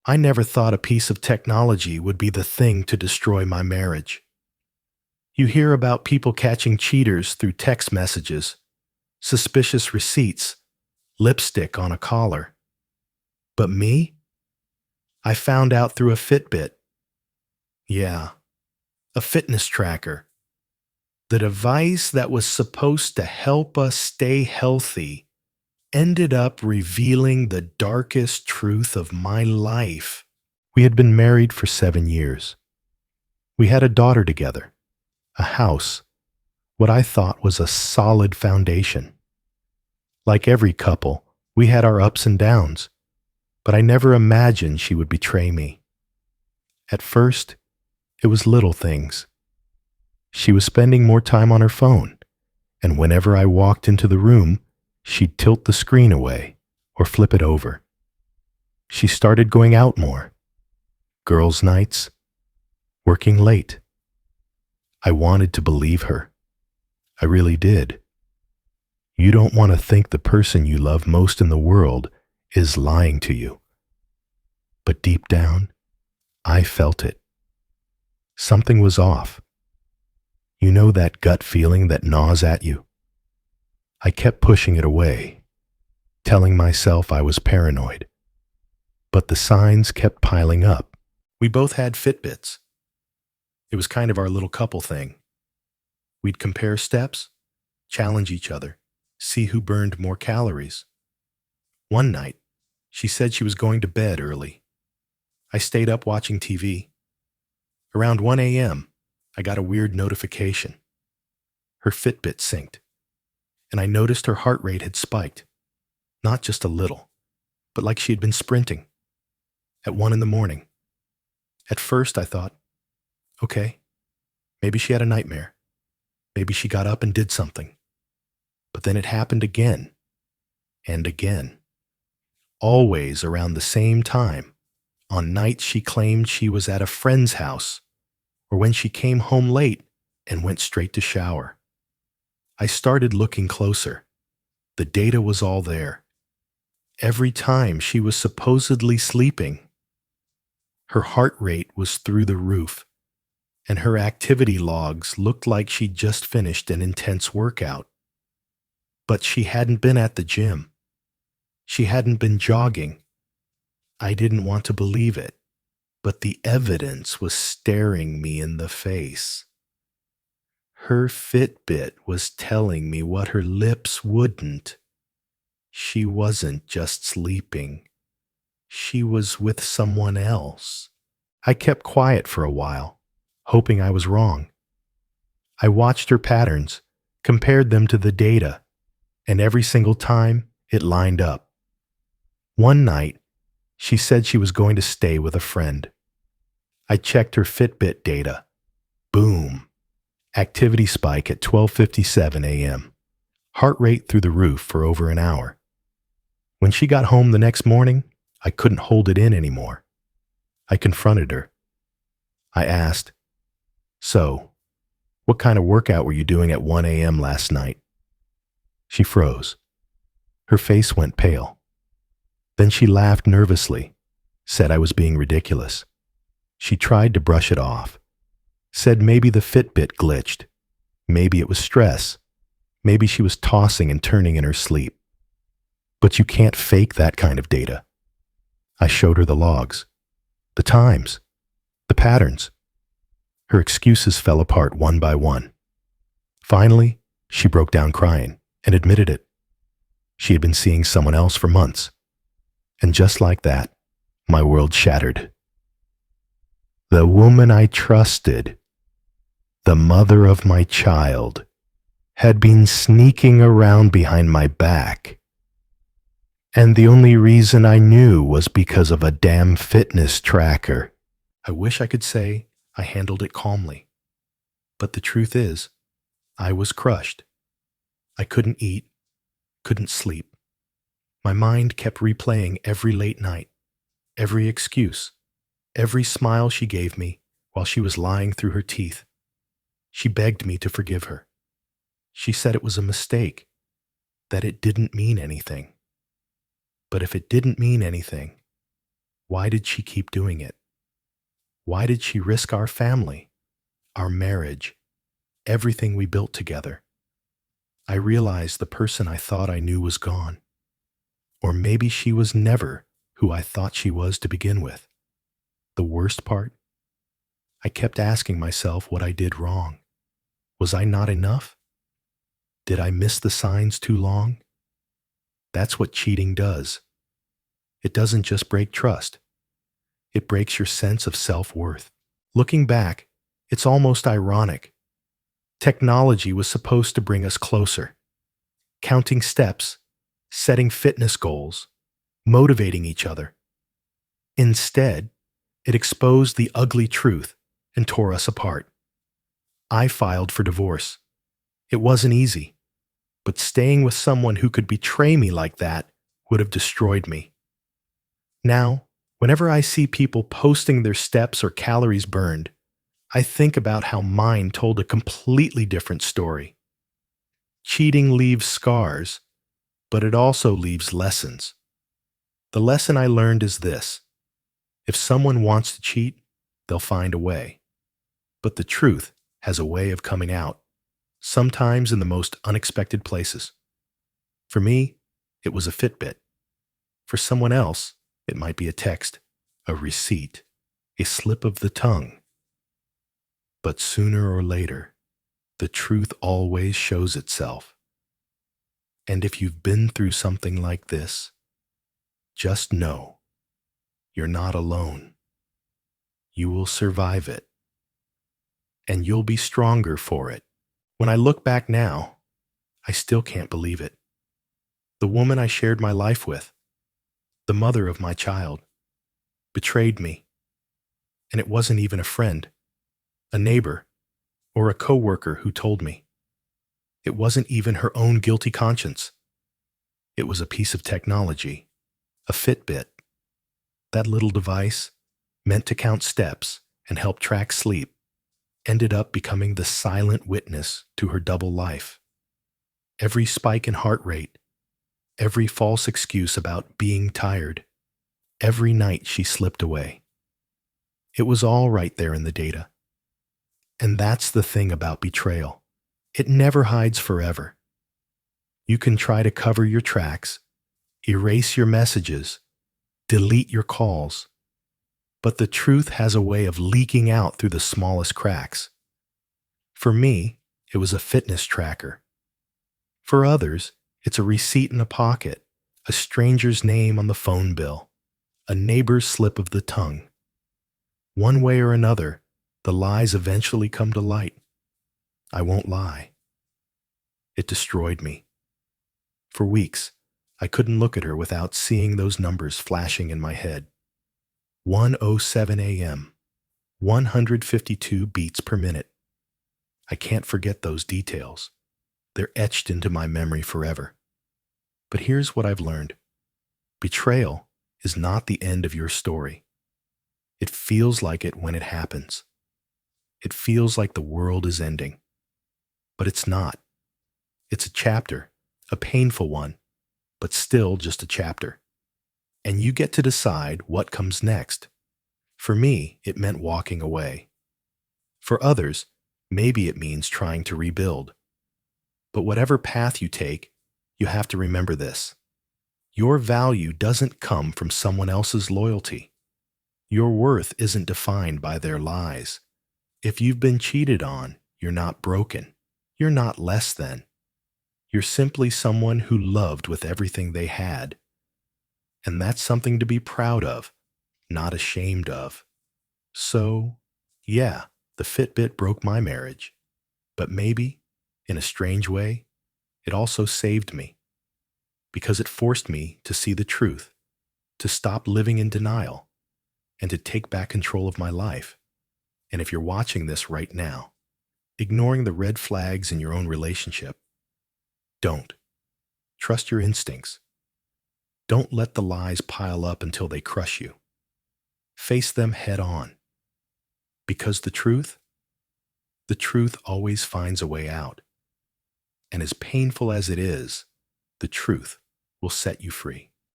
I never thought a piece of technology would be the thing to destroy my marriage. You hear about people catching cheaters through text messages, suspicious receipts, lipstick on a collar. But me? I found out through a Fitbit. Yeah, a fitness tracker. The device that was supposed to help us stay healthy ended up revealing the darkest truth of my life. We had been married for 7 years. We had a daughter together, a house, what I thought was a solid foundation. Like every couple, we had our ups and downs, but I never imagined she would betray me. At first, it was little things. She was spending more time on her phone, and whenever I walked into the room, she'd tilt the screen away or flip it over. She started going out more. Girls' nights, working late. I wanted to believe her. I really did. You don't want to think the person you love most in the world is lying to you. But deep down, I felt it. Something was off. You know that gut feeling that gnaws at you? I kept pushing it away, telling myself I was paranoid. But the signs kept piling up. We both had Fitbits. It was kind of our little couple thing. We'd compare steps, challenge each other, see who burned more calories. One night, she said she was going to bed early. I stayed up watching TV. Around 1 a.m., I got a weird notification. Her Fitbit synced, and I noticed her heart rate had spiked. Not just a little, but like she had been sprinting. At 1 in the morning. At first I thought, okay, maybe she had a nightmare. Maybe she got up and did something. But then it happened again and again. Always around the same time, on nights she claimed she was at a friend's house, or when she came home late and went straight to shower. I started looking closer. The data was all there. Every time she was supposedly sleeping, her heart rate was through the roof, and her activity logs looked like she'd just finished an intense workout. But she hadn't been at the gym. She hadn't been jogging. I didn't want to believe it, but the evidence was staring me in the face. Her Fitbit was telling me what her lips wouldn't. She wasn't just sleeping. She was with someone else. I kept quiet for a while, hoping I was wrong. I watched her patterns, compared them to the data, and every single time it lined up. One night, she said she was going to stay with a friend. I checked her Fitbit data. Boom. Activity spike at 12:57 a.m. Heart rate through the roof for over an hour. When she got home the next morning, I couldn't hold it in anymore. I confronted her. I asked, "So, what kind of workout were you doing at 1 a.m. last night?" She froze. Her face went pale. Then she laughed nervously, said I was being ridiculous. She tried to brush it off, said maybe the Fitbit glitched, maybe it was stress, maybe she was tossing and turning in her sleep. But you can't fake that kind of data. I showed her the logs, the times, the patterns. Her excuses fell apart one by one. Finally, she broke down crying and admitted it. She had been seeing someone else for months. And just like that, my world shattered. The woman I trusted, the mother of my child, had been sneaking around behind my back. And the only reason I knew was because of a damn fitness tracker. I wish I could say I handled it calmly. But the truth is, I was crushed. I couldn't eat, couldn't sleep. My mind kept replaying every late night, every excuse, every smile she gave me while she was lying through her teeth. She begged me to forgive her. She said it was a mistake, that it didn't mean anything. But if it didn't mean anything, Why did she keep doing it? Why did she risk our family, our marriage, everything we built together? I realized the person I thought I knew was gone. Or maybe she was never who I thought she was to begin with. The worst part? I kept asking myself what I did wrong. Was I not enough? Did I miss the signs too long? That's what cheating does. It doesn't just break trust. It breaks your sense of self-worth. Looking back, it's almost ironic. Technology was supposed to bring us closer. Counting steps, setting fitness goals, motivating each other. Instead, it exposed the ugly truth and tore us apart. I filed for divorce. It wasn't easy, but staying with someone who could betray me like that would have destroyed me. Now, whenever I see people posting their steps or calories burned, I think about how mine told a completely different story. Cheating leaves scars, but it also leaves lessons. The lesson I learned is this: if someone wants to cheat, they'll find a way. But the truth has a way of coming out, sometimes in the most unexpected places. For me, it was a Fitbit. For someone else, it might be a text, a receipt, a slip of the tongue. But sooner or later, the truth always shows itself. And if you've been through something like this, just know you're not alone. You will survive it. And you'll be stronger for it. When I look back now, I still can't believe it. The woman I shared my life with, the mother of my child, betrayed me. And it wasn't even a friend, a neighbor, or a coworker who told me. It wasn't even her own guilty conscience. It was a piece of technology, a Fitbit. That little device, meant to count steps and help track sleep, ended up becoming the silent witness to her double life. Every spike in heart rate, every false excuse about being tired, every night she slipped away. It was all right there in the data. And that's the thing about betrayal. It never hides forever. You can try to cover your tracks, erase your messages, delete your calls, but the truth has a way of leaking out through the smallest cracks. For me, it was a fitness tracker. For others, it's a receipt in a pocket, a stranger's name on the phone bill, a neighbor's slip of the tongue. One way or another, the lies eventually come to light. I won't lie. It destroyed me. For weeks, I couldn't look at her without seeing those numbers flashing in my head. 1:07 a.m., 152 beats per minute. I can't forget those details. They're etched into my memory forever. But here's what I've learned. Betrayal is not the end of your story. It feels like it when it happens. It feels like the world is ending. But it's not. It's a chapter, a painful one, but still just a chapter. And you get to decide what comes next. For me, it meant walking away. For others, maybe it means trying to rebuild. But whatever path you take, you have to remember this. Your value doesn't come from someone else's loyalty. Your worth isn't defined by their lies. If you've been cheated on, you're not broken. You're not less than. You're simply someone who loved with everything they had. And that's something to be proud of, not ashamed of. So, yeah, the Fitbit broke my marriage. But maybe, in a strange way, it also saved me. Because it forced me to see the truth, to stop living in denial, and to take back control of my life. And if you're watching this right now, ignoring the red flags in your own relationship, don't. Trust your instincts. Don't let the lies pile up until they crush you. Face them head on. Because the truth always finds a way out. And as painful as it is, the truth will set you free.